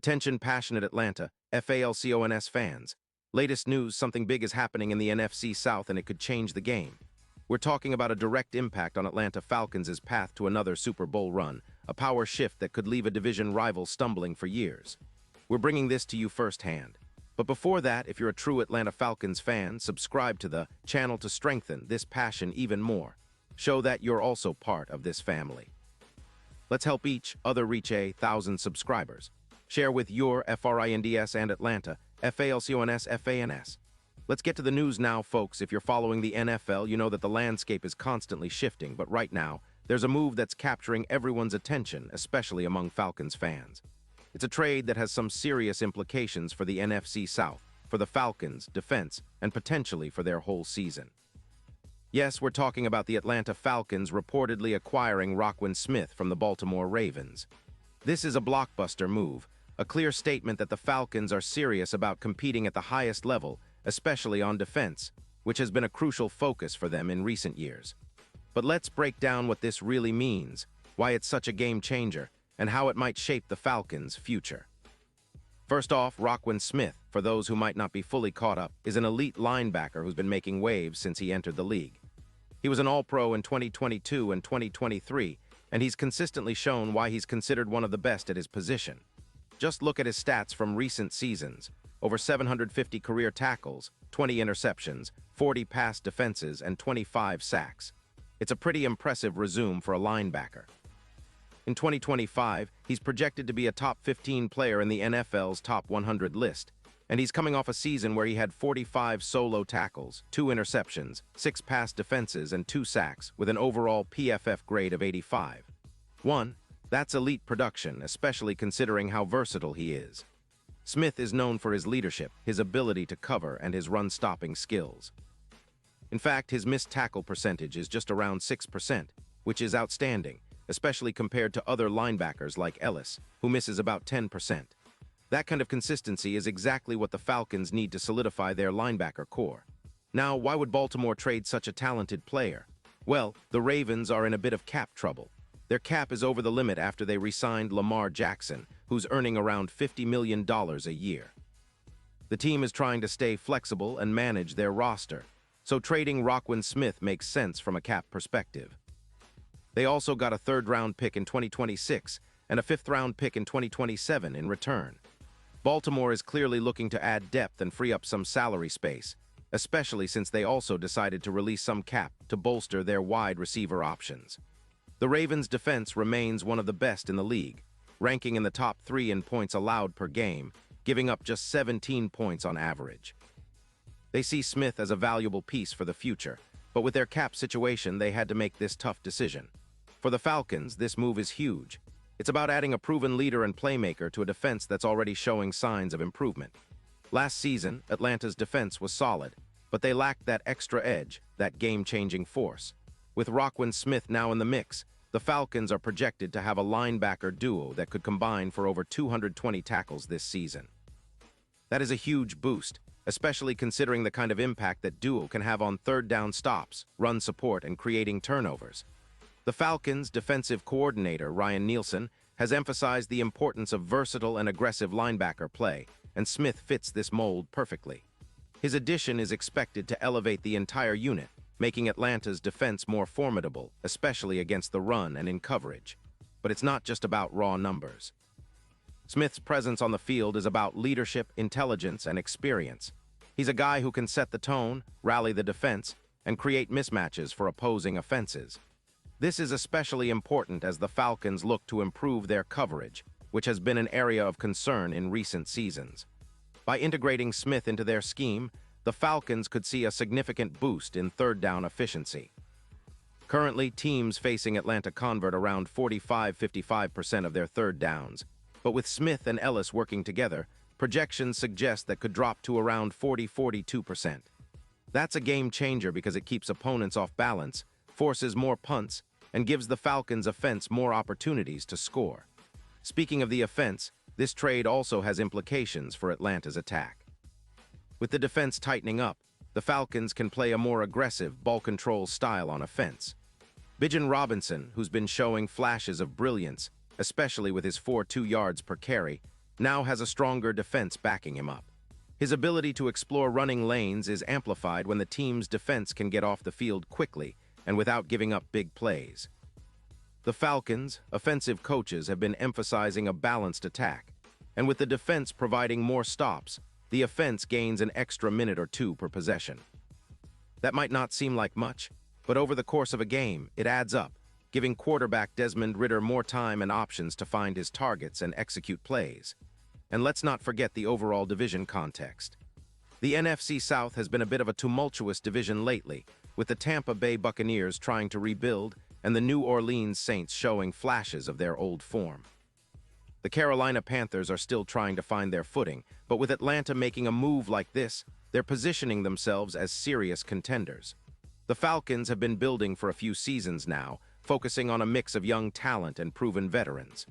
Attention passionate Atlanta, Falcons fans. Latest news, something big is happening in the NFC South and it could change the game. We're talking about a direct impact on Atlanta Falcons' path to another Super Bowl run, a power shift that could leave a division rival stumbling for years. We're bringing this to you firsthand. But before that, if you're a true Atlanta Falcons fan, subscribe to the channel to strengthen this passion even more. Show that you're also part of this family. Let's help each other reach 1,000 subscribers. Share with your FRINDS and Atlanta, FALCONS, FANS. Let's get to the news now, folks. If you're following the NFL, you know that the landscape is constantly shifting, but right now, there's a move that's capturing everyone's attention, especially among Falcons fans. It's a trade that has some serious implications for the NFC South, for the Falcons, defense, and potentially for their whole season. Yes, we're talking about the Atlanta Falcons reportedly acquiring Roquan Smith from the Baltimore Ravens. This is a blockbuster move, a clear statement that the Falcons are serious about competing at the highest level, especially on defense, which has been a crucial focus for them in recent years. But let's break down what this really means, why it's such a game changer, and how it might shape the Falcons' future. First off, Roquan Smith, for those who might not be fully caught up, is an elite linebacker who's been making waves since he entered the league. He was an All-Pro in 2022 and 2023, and he's consistently shown why he's considered one of the best at his position. Just look at his stats from recent seasons: over 750 career tackles, 20 interceptions, 40 pass defenses, and 25 sacks. It's a pretty impressive resume for a linebacker. In 2025, he's projected to be a top 15 player in the NFL's top 100 list, and he's coming off a season where he had 45 solo tackles, 2 interceptions, 6 pass defenses, and 2 sacks, with an overall PFF grade of 85. That's elite production, especially considering how versatile he is. Smith is known for his leadership, his ability to cover, and his run-stopping skills. In fact, his missed tackle percentage is just around 6%, which is outstanding, especially compared to other linebackers like Ellis, who misses about 10%. That kind of consistency is exactly what the Falcons need to solidify their linebacker core. Now, why would Baltimore trade such a talented player? Well, the Ravens are in a bit of cap trouble. Their cap is over the limit after they re-signed Lamar Jackson, who's earning around $50 million a year. The team is trying to stay flexible and manage their roster, so trading Roquan Smith makes sense from a cap perspective. They also got a third-round pick in 2026 and a fifth-round pick in 2027 in return. Baltimore is clearly looking to add depth and free up some salary space, especially since they also decided to release some cap to bolster their wide receiver options. The Ravens' defense remains one of the best in the league, ranking in the top 3 in points allowed per game, giving up just 17 points on average. They see Smith as a valuable piece for the future, but with their cap situation, they had to make this tough decision. For the Falcons, this move is huge. It's about adding a proven leader and playmaker to a defense that's already showing signs of improvement. Last season, Atlanta's defense was solid, but they lacked that extra edge, that game-changing force. With Roquan Smith now in the mix, the Falcons are projected to have a linebacker duo that could combine for over 220 tackles this season. That is a huge boost, especially considering the kind of impact that duo can have on third-down stops, run support, and creating turnovers. The Falcons' defensive coordinator, Ryan Nielsen, has emphasized the importance of versatile and aggressive linebacker play, and Smith fits this mold perfectly. His addition is expected to elevate the entire unit, making Atlanta's defense more formidable, especially against the run and in coverage. But it's not just about raw numbers. Smith's presence on the field is about leadership, intelligence, and experience. He's a guy who can set the tone, rally the defense, and create mismatches for opposing offenses. This is especially important as the Falcons look to improve their coverage, which has been an area of concern in recent seasons. By integrating Smith into their scheme, the Falcons could see a significant boost in third-down efficiency. Currently, teams facing Atlanta convert around 45–55% of their third downs, but with Smith and Ellis working together, projections suggest that could drop to around 40–42%. That's a game changer because it keeps opponents off balance, forces more punts, and gives the Falcons' offense more opportunities to score. Speaking of the offense, this trade also has implications for Atlanta's attack. With the defense tightening up, the Falcons can play a more aggressive, ball-control style on offense. Bijan Robinson, who's been showing flashes of brilliance, especially with his 4.2 yards per carry, now has a stronger defense backing him up. His ability to explore running lanes is amplified when the team's defense can get off the field quickly and without giving up big plays. The Falcons' offensive coaches have been emphasizing a balanced attack, and with the defense providing more stops, the offense gains an extra minute or two per possession. That might not seem like much, but over the course of a game, it adds up, giving quarterback Desmond Ridder more time and options to find his targets and execute plays. And let's not forget the overall division context. The NFC South has been a bit of a tumultuous division lately, with the Tampa Bay Buccaneers trying to rebuild and the New Orleans Saints showing flashes of their old form. The Carolina Panthers are still trying to find their footing, but with Atlanta making a move like this, they're positioning themselves as serious contenders. The Falcons have been building for a few seasons now, focusing on a mix of young talent and proven veterans.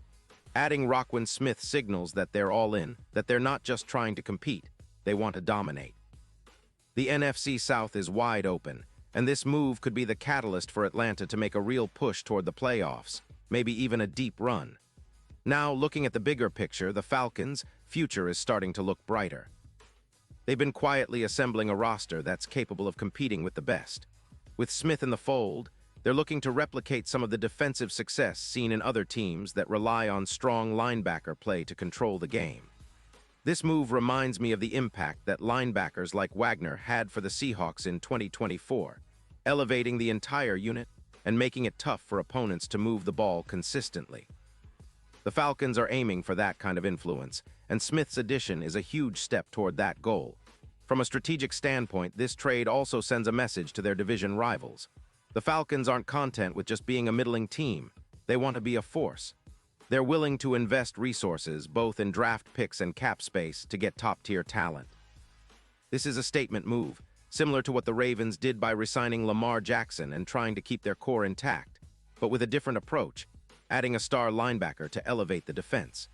Adding Roquan Smith signals that they're all in, that they're not just trying to compete, they want to dominate. The NFC South is wide open, and this move could be the catalyst for Atlanta to make a real push toward the playoffs, maybe even a deep run. Now, looking at the bigger picture, the Falcons' future is starting to look brighter. They've been quietly assembling a roster that's capable of competing with the best. With Smith in the fold, they're looking to replicate some of the defensive success seen in other teams that rely on strong linebacker play to control the game. This move reminds me of the impact that linebackers like Wagner had for the Seahawks in 2024, elevating the entire unit and making it tough for opponents to move the ball consistently. The Falcons are aiming for that kind of influence, and Smith's addition is a huge step toward that goal. From a strategic standpoint, this trade also sends a message to their division rivals. The Falcons aren't content with just being a middling team. They want to be a force. They're willing to invest resources, both in draft picks and cap space, to get top-tier talent. This is a statement move, similar to what the Ravens did by re-signing Lamar Jackson and trying to keep their core intact, but with a different approach, adding a star linebacker to elevate the defense.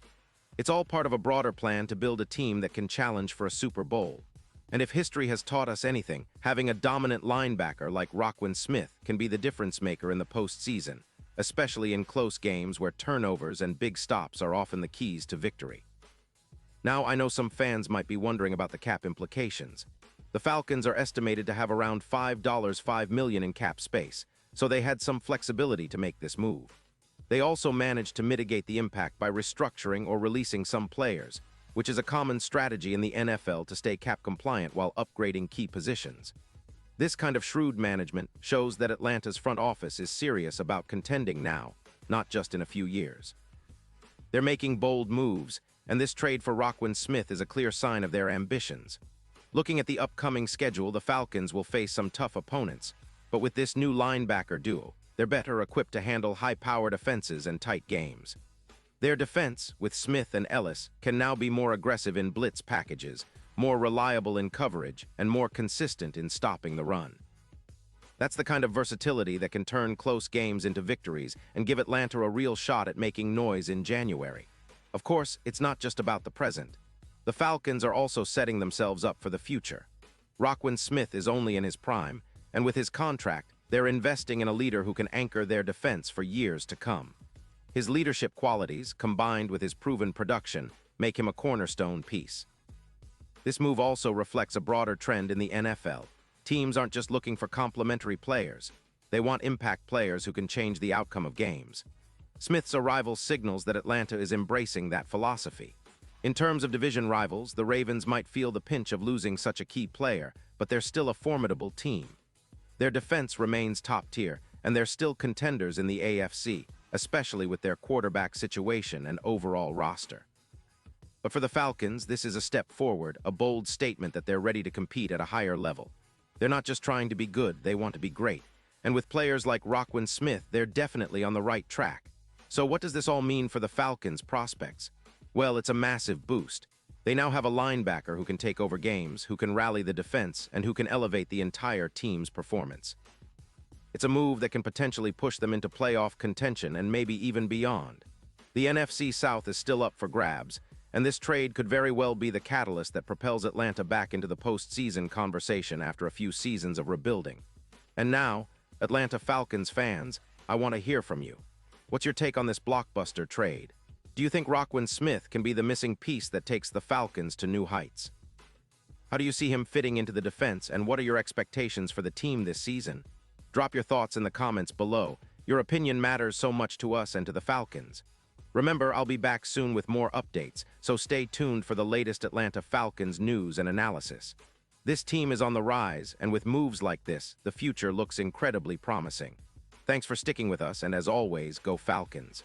It's all part of a broader plan to build a team that can challenge for a Super Bowl. And if history has taught us anything, having a dominant linebacker like Roquan Smith can be the difference maker in the postseason, especially in close games where turnovers and big stops are often the keys to victory. Now, I know some fans might be wondering about the cap implications. The Falcons are estimated to have around $5 million in cap space, so they had some flexibility to make this move. They also managed to mitigate the impact by restructuring or releasing some players, which is a common strategy in the NFL to stay cap compliant while upgrading key positions. This kind of shrewd management shows that Atlanta's front office is serious about contending now, not just in a few years. They're making bold moves, and this trade for Roquan Smith is a clear sign of their ambitions. Looking at the upcoming schedule, the Falcons will face some tough opponents, but with this new linebacker duo, they're better equipped to handle high-powered offenses and tight games. Their defense, with Smith and Ellis, can now be more aggressive in blitz packages, more reliable in coverage, and more consistent in stopping the run. That's the kind of versatility that can turn close games into victories and give Atlanta a real shot at making noise in January. Of course, it's not just about the present. The Falcons are also setting themselves up for the future. Roquan Smith is only in his prime, and with his contract, they're investing in a leader who can anchor their defense for years to come. His leadership qualities, combined with his proven production, make him a cornerstone piece. This move also reflects a broader trend in the NFL. Teams aren't just looking for complementary players. They want impact players who can change the outcome of games. Smith's arrival signals that Atlanta is embracing that philosophy. In terms of division rivals, the Ravens might feel the pinch of losing such a key player, but they're still a formidable team. Their defense remains top tier, and they're still contenders in the AFC, especially with their quarterback situation and overall roster. But for the Falcons, this is a step forward, a bold statement that they're ready to compete at a higher level. They're not just trying to be good, they want to be great. And with players like Roquan Smith, they're definitely on the right track. So what does this all mean for the Falcons' prospects? Well, it's a massive boost. They now have a linebacker who can take over games, who can rally the defense, and who can elevate the entire team's performance. It's a move that can potentially push them into playoff contention and maybe even beyond. The NFC South is still up for grabs, and this trade could very well be the catalyst that propels Atlanta back into the postseason conversation after a few seasons of rebuilding. And now, Atlanta Falcons fans, I want to hear from you. What's your take on this blockbuster trade? Do you think Roquan Smith can be the missing piece that takes the Falcons to new heights? How do you see him fitting into the defense, and what are your expectations for the team this season? Drop your thoughts in the comments below. Your opinion matters so much to us and to the Falcons. Remember, I'll be back soon with more updates, so stay tuned for the latest Atlanta Falcons news and analysis. This team is on the rise, and with moves like this, the future looks incredibly promising. Thanks for sticking with us, and as always, go Falcons.